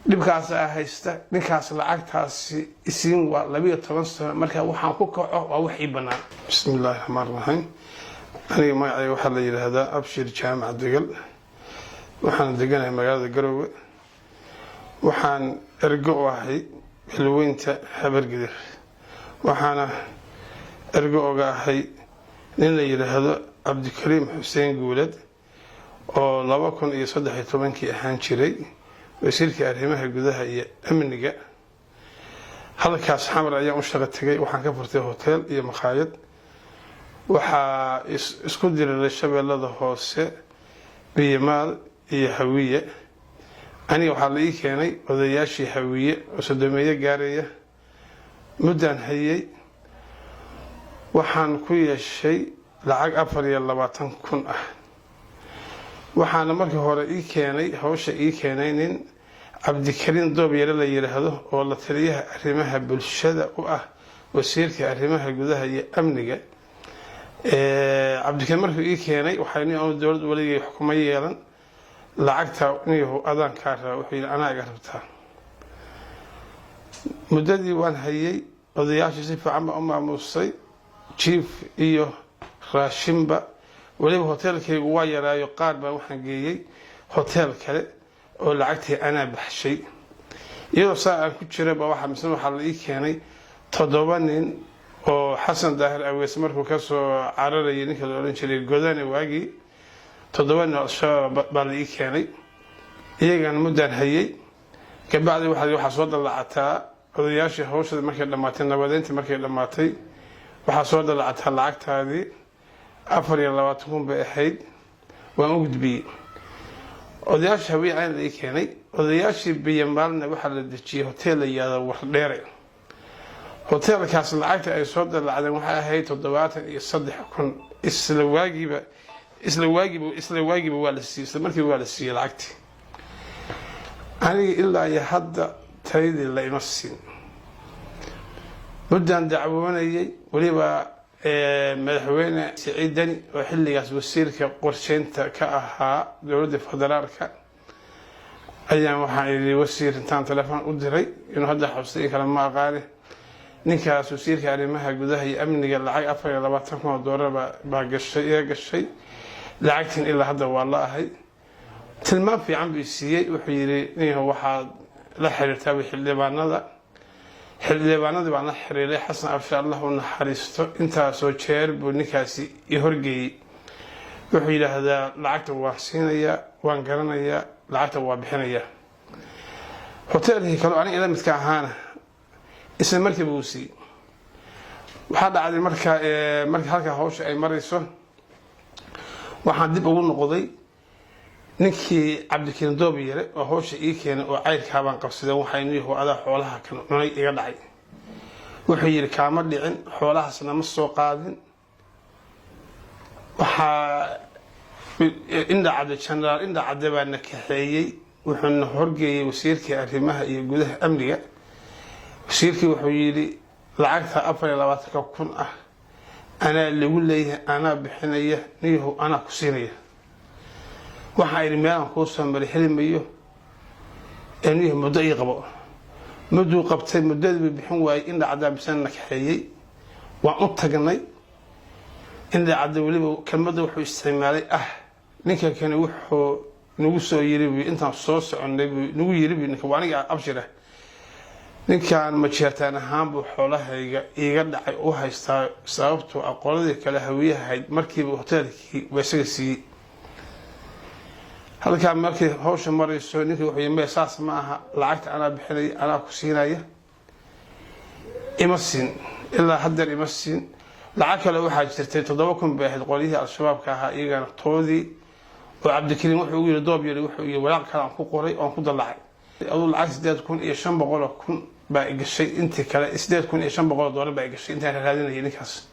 dhibkaas haysta ninkaas lacagtaasi isiin waa 12 sano marka waxaan ku kaco waa wax ii banaan. Bismillaahi Rahmaani Rahiim. aniga magacayga waxaa la yiraahdaa Abshir Jaamac Degal. waxaan deganahay magaalada Garowe. waxaan ergo u ahay xilweynta Habargidir. waxaana ergo uga ahay nin la yiraahdo Cabdikariim Xuseen Guulad oo 2013 ahaan jiray wasiirka arrimaha gudaha iyo amniga. halkaas xamar ayaan u shaqo tagay. waxaan ka furtay hotel iyo maqaayad. waxaa isku diray Shabeellada Hoose, Biimaal iyo Hawiye. aniga waxaa la ii keenay odayaashii Hawiye oo sodomeeyo gaaraya. muddaan hayay waxaan ku yeeshay lacag 24,000 ah. waxaana markii hore ii keenay hawsha ii keenay nin Cabdikariim Doobyare la yiraahdo oo la taliyaha arrimaha bulshada u ah wasiirka arrimaha gudaha iyo amniga. Cabdikariim markuu ii keenay waxayna oo dawladda waligay xukuumad yeelan lacagta inuu adaan ka raawo wuxuu yiri anaa iga rabtaa. muddadii waan hayay odayaashii si fiican u maamusay chief iyo raashinba. waliba hotelkaygu waa yaraayo qaar baan waxaan geeyay hotel kale oo lacagtii anaa baxshay. iyadoo saa aan ku jiray baa waxaa la ii keenay 7 nin oo Xasan Daahir Aweys markuu ka soo cararayay ninka la oran jiray Godane waagi 7 nin oo shabaab baa la ii keenay. iyagan muddaan hayay kabacdi waxaa soo dalacataa odayaashii hawshada markay dhamaatay nabadeyntii markay dhamaatay waxaa soo dalacataa lacagtaadii 24,000 bay ahayd. waan u gudbiyay odayaashii Hawiye aan la ii keenay. odayaashii Biimaalna waxaa la dejiyay hotel la yiraahdo Wardheere. hotelkaas lacagta ay soo dalacdeen waxay ahayd 73,000. isla waagiba waa la siiyay markii waa la siiyay lacagtii. aniga ilaa iyo hadda taydii la ima siin. muddaan dacwoonayay waliba madaxweyne Siciid Dani oo xilligaas wasiirka qorsheynta ka ahaa dowladda federaalka ayaan waxaan yiri wasiir intaan telefoon u diray inuu hadda xusay kala ma aqaan ninkaas wasiirka arrimaha gudaha iyo amniga lacag 24,000 doolar baa gashay. lacagtiin ilaa hadda waa la ahay. tilmaam fiican buu siiyay. wuxuu yiri inuu waxa la xiriirtaa xildhibaanadii baan la xiriiray Xasan Abshir Allah u naxariisto inta soo jeer buu ninkaasi i horgeeyay. wuxuu yiraahdaa lacagta waa siinaya waan garanaya lacagta waa bixinaya. hotelkii kale aniga ila midka ahaana isla markii buu siiyay. waxaa dhacday marka halka hawsha ay marayso waxaan dib ugu noqday ninkii Cabdikariim Doobyare oo hawsha ii keenay oo cayrka baan qabsaday waxaynu adaa xoolaha kan cunay iga dhacay. wuxuu yiri kaama dhicin xoolahaasna ma soo qaadin. waxa inda cadde baan kaxeeyay wuxuuna horgeeyay wasiirka arrimaha iyo gudaha amniga. wasiirkii wuxuu yiri lacagta 24,000 ah anaa lagu leeyahay anaa bixinaya niyahow anaa ku siinaya. waxaa iri meelaan kuu soo maray xilimayo niyahow muddo ii qabo. mudduu qabtay muddadii bixin waayay inda cadda bisan kaxeeyay. waan u tagnay inda cadda waliba kelmadda wuxuu isticmaalay ninka kale wuxuu nagu soo yiri intaan soo soconay nagu yiri ninka waa aniga Abshir ah. ninkaan ma jeertaan ahaan buu xoolahayga iiga dhacay u haystaa sababtoo aqoonadii kale Hawiye ahayd markiiba hotelkii weesaga siiyay. halka markii hawsha marayso ninkii wuxuu yimid saas ma aha lacagta anaa bixinay anaa ku siinaya. ima siin ilaa hadda ima siin. lacag kale waxaa jirtay 7,000 bay ahayd qolihii al-shabaabka ahaa iyagana toodii oo Cabdikariim wuxuu ugu yiri Doobyare wuxuu yiri walaal kale aan ku qoray oo ku dalacay. aduu lacag 8,500 baa gashay intii kale 8,500 doolar baa gashay intaan raadinayay ninkaas.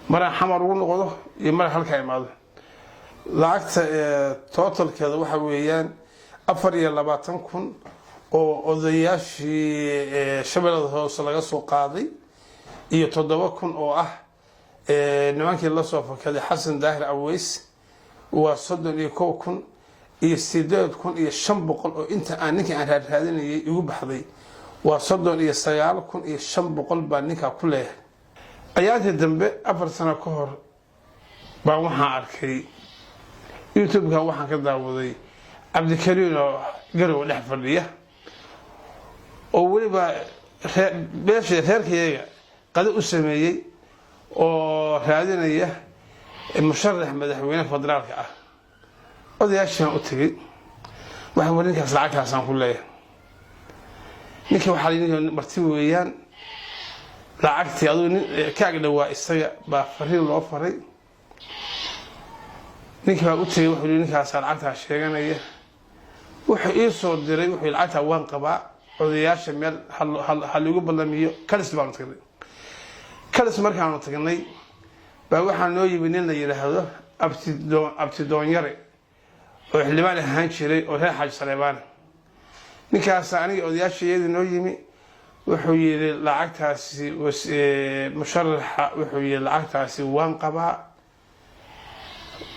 mara xamar ugu noqdo iyo mara halka imaado. lacagta totalkeeda waxa weeyaan 24,000 oo odayaashii Shabeellada Hoose laga soo qaaday iyo 7,000 oo ah nimankii la soo fakaday Xasan Daahir Aweys waa 31,000 iyo 8,500 oo inta aan ninkii aan raadinayay igu baxday waa 39,500 baa ninka ku leeyahay ayaantii dambe 4 sano ka hor baa waxaan arkay YouTube-ka waxaan ka daawaday Cabdikariin oo garow dhex fadhiya oo waliba beesha reerkayga qada u sameeyay oo raadinaya musharax madaxweyne federaalka ah odayaashan u tagay waxa warinkaas lacagtaasaan ku leeyahay ninka waxa la marti weeyaan lacagtii aduu kaaga dhawaa isaga baa fariin loo faray ninka baa u tagay wuxuu ninkaas lacagta sheeganaya wuxuu ii soo diray wuxuu lacagta waan qabaa odayaasha meel hal ugu balamiyo kalis baan tagnay kalis markaan tagnay baa waxaa noo yimid nin la yiraahdo abti doonyare oo xildhibaan ahaan jiray oo reer Xaj Saleebaan ninkaas aniga odayaasheedii noo yimi wuxuu yiri lacagtaasi musharaxa wuxuu yiri lacagtaasi waan qabaa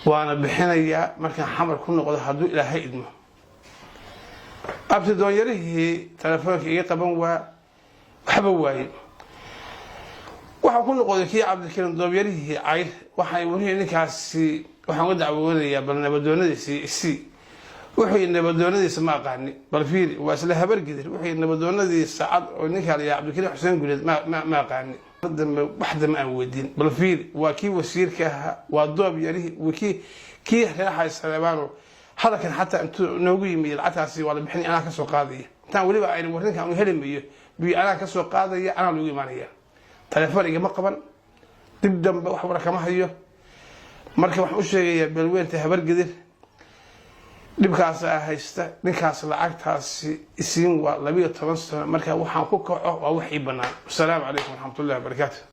waana bixinayaa markaan xamar ku noqdo hadduu Ilaahay idmo abti doonyarihii telefoonka iga qaban waxba waayay waxa ku noqday kii Cabdikariin doonyarihii ay waxay wariye ninkaasi waxaan uga dacwoonayaa bal nabadoonadiisa wuxuu nabadoonadiisa ma aqaani bal fiiri waa isla habar gidir wuxuu nabadoonadiisa cad oo ninka la Cabdikariin Xuseen Guleed ma aqaani waxda ma aan weydiin bal fiiri waa kii wasiirka ahaa waa doob yarihii kii reer Xaj Saleebaan halkan xataa intuu noogu yimid lacagtaasi waa la bixin anaa ka soo qaadaya intaan waliba ay warinka aan helmayo bi anaa ka soo qaadaya anaa lagu imaanaya telefoon igama qaban dib dambe wax wara kama hayo marka wax u sheegaya balweynta habar gidir dibkaas haysta ninkaas lacagtaasi isiin waa 12 sano marka waxaan ku kaco waa wax ii banaan. Assalaamu calaykum wa rahmatullahi wa barakaatuh.